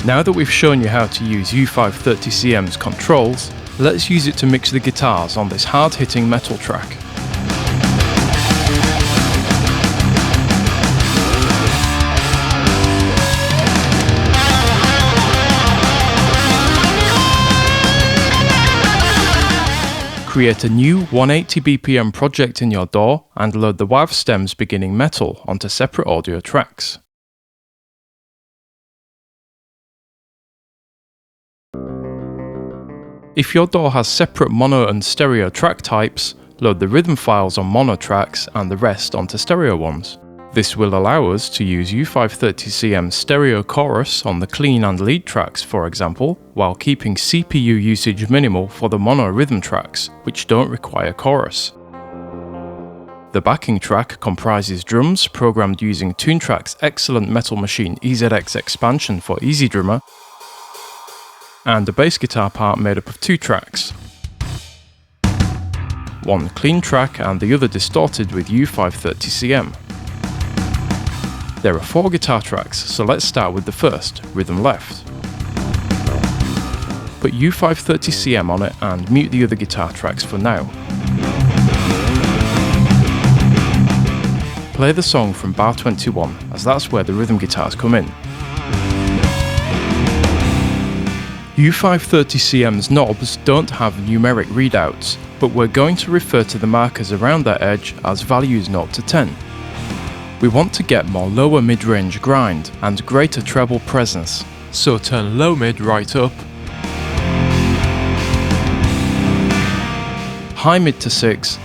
Now that we've shown you how to use U530 CM's controls, let's use it to mix the guitars on this hard-hitting metal track. Create a new 180 BPM project in your DAW and load the WAV stems beginning metal onto separate audio tracks. If your DAW has separate mono and stereo track types, load the rhythm files on mono tracks and the rest onto stereo ones. This will allow us to use U530 CM stereo chorus on the clean and lead tracks, for example, while keeping CPU usage minimal for the mono rhythm tracks, which don't require chorus. The backing track comprises drums programmed using Toontrack's excellent Metal Machine EZX expansion for EZdrummer, and a bass guitar part made up of 2 tracks. One clean track and the other distorted with U530 CM. There are 4 guitar tracks, so let's start with the first, rhythm left. Put U530 CM on it and mute the other guitar tracks for now. Play the song from bar 21, as that's where the rhythm guitars come in. U530 CM's knobs don't have numeric readouts, but we're going to refer to the markers around their edge as values 0 to 10. We want to get more lower mid-range grind and greater treble presence, so turn low mid right up, high mid to 6,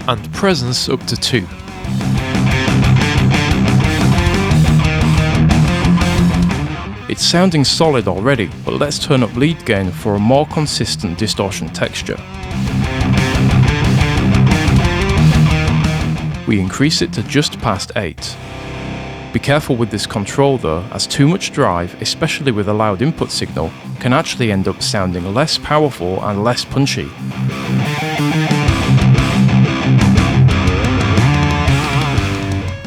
and presence up to 2. It's sounding solid already, but let's turn up lead gain for a more consistent distortion texture. We increase it to just past 8. Be careful with this control though, as too much drive, especially with a loud input signal, can actually end up sounding less powerful and less punchy.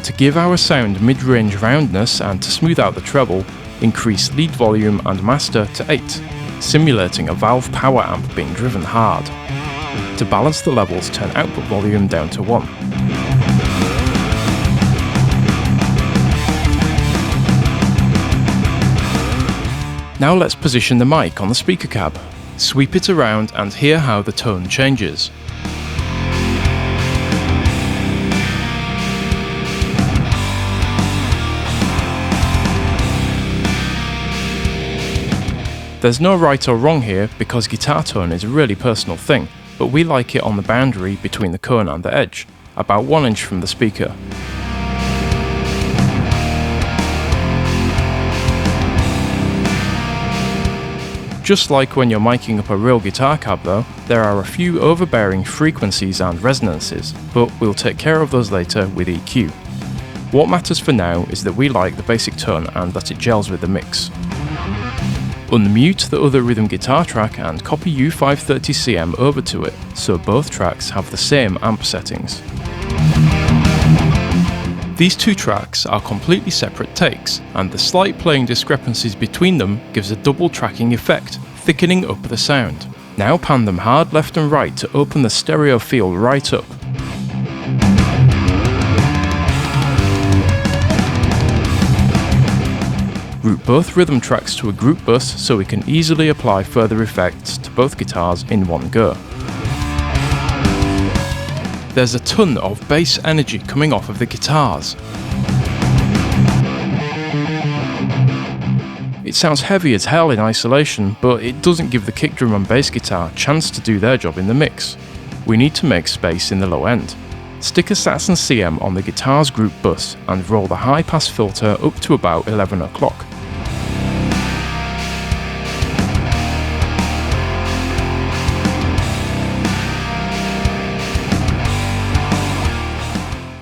To give our sound mid-range roundness and to smooth out the treble, increase lead volume and master to 8, simulating a valve power amp being driven hard. To balance the levels, turn output volume down to 1. Now let's position the mic on the speaker cab. Sweep it around and hear how the tone changes. There's no right or wrong here because guitar tone is a really personal thing, but we like it on the boundary between the cone and the edge, about 1 inch from the speaker. Just like when you're miking up a real guitar cab though, there are a few overbearing frequencies and resonances, but we'll take care of those later with EQ. What matters for now is that we like the basic tone and that it gels with the mix. Unmute the other rhythm guitar track and copy U530 CM over to it, so both tracks have the same amp settings. These 2 tracks are completely separate takes, and the slight playing discrepancies between them gives a double tracking effect, thickening up the sound. Now pan them hard left and right to open the stereo field right up. Route both rhythm tracks to a group bus so we can easily apply further effects to both guitars in one go. There's a ton of bass energy coming off of the guitars. It sounds heavy as hell in isolation, but it doesn't give the kick drum and bass guitar a chance to do their job in the mix. We need to make space in the low end. Stick a Sats and CM on the guitar's group bus and roll the high pass filter up to about 11 o'clock.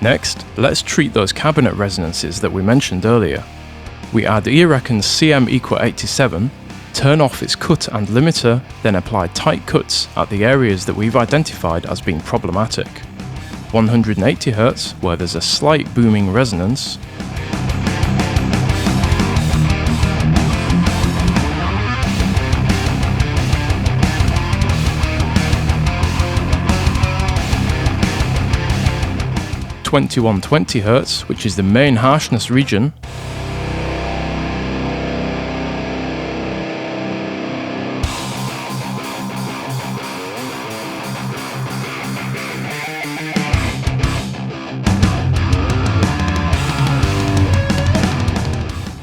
Next, let's treat those cabinet resonances that we mentioned earlier. We add Earreckon's CM237, turn off its cut and limiter, then apply tight cuts at the areas that we've identified as being problematic. 180 Hz, where there's a slight booming resonance, (2120 Hz, which is the main harshness region,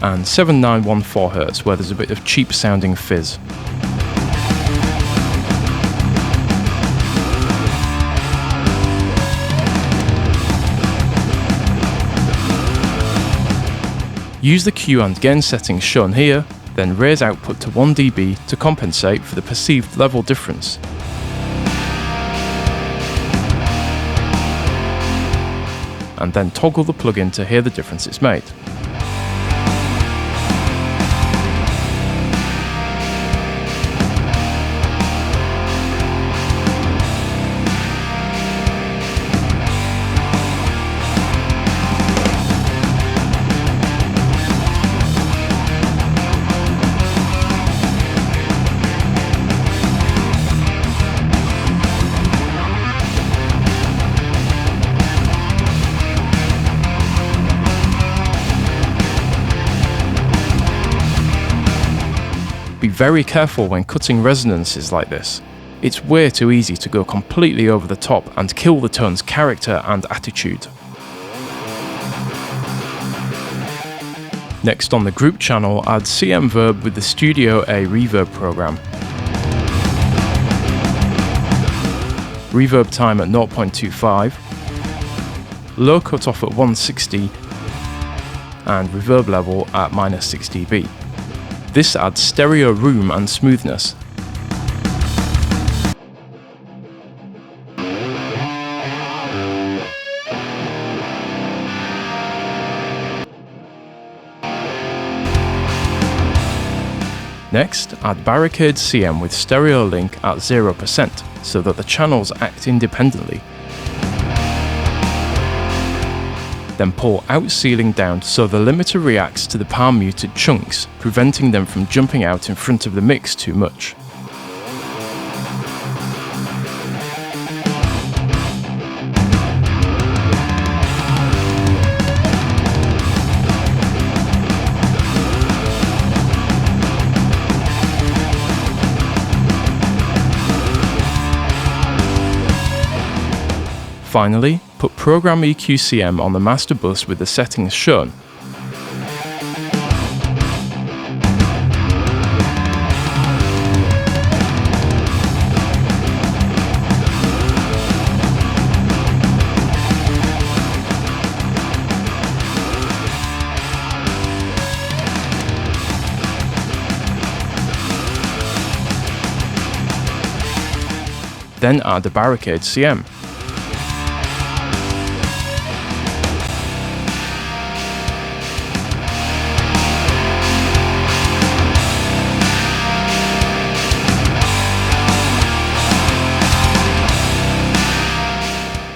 and 7914 Hz, where there's a bit of cheap sounding fizz. Use the Q and gain settings shown here, then raise output to 1 dB to compensate for the perceived level difference. And then toggle the plugin to hear the difference it's made. Be very careful when cutting resonances like this. It's way too easy to go completely over the top and kill the tone's character and attitude. Next on the group channel, add CM Verb with the Studio A reverb program. Reverb time at 0.25, low cutoff at 160, and reverb level at -6 dB. This adds stereo room and smoothness. Next, add Barricade CM with stereo link at 0% so that the channels act independently. Then pull out ceiling down so the limiter reacts to the palm muted chunks, preventing them from jumping out in front of the mix too much. Finally, put Program EQ CM on the master bus with the settings shown. Then add the Barricade CM.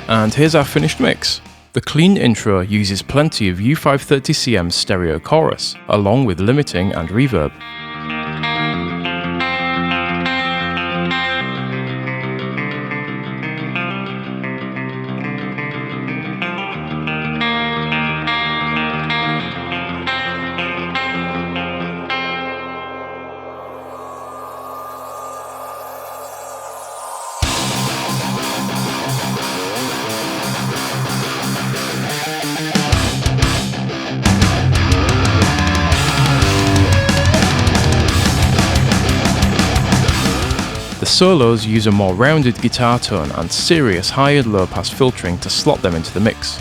And here's our finished mix. The clean intro uses plenty of U530 CM stereo chorus, along with limiting and reverb. The solos use a more rounded guitar tone and serious high and low pass filtering to slot them into the mix.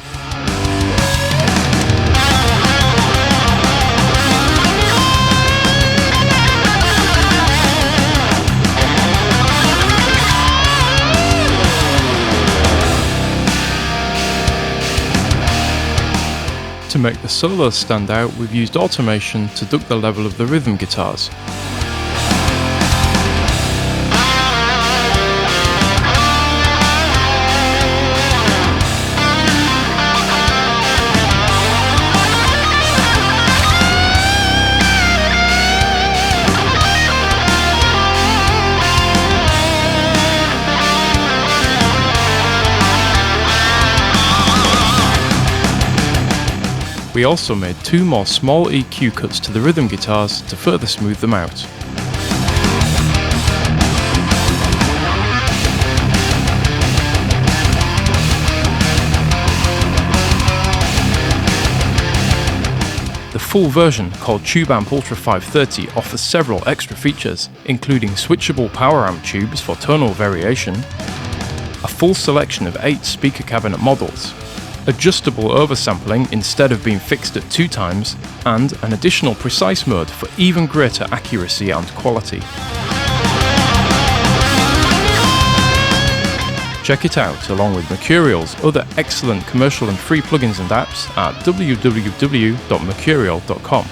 To make the solos stand out, we've used automation to duck the level of the rhythm guitars. We also made 2 more small EQ cuts to the rhythm guitars to further smooth them out. The full version, called Tube Amp Ultra 530, offers several extra features, including switchable power amp tubes for tonal variation, a full selection of 8 speaker cabinet models, adjustable oversampling instead of being fixed at 2 times, and an additional precise mode for even greater accuracy and quality. Check it out along with Mercuriall's other excellent commercial and free plugins and apps at www.mercuriall.com.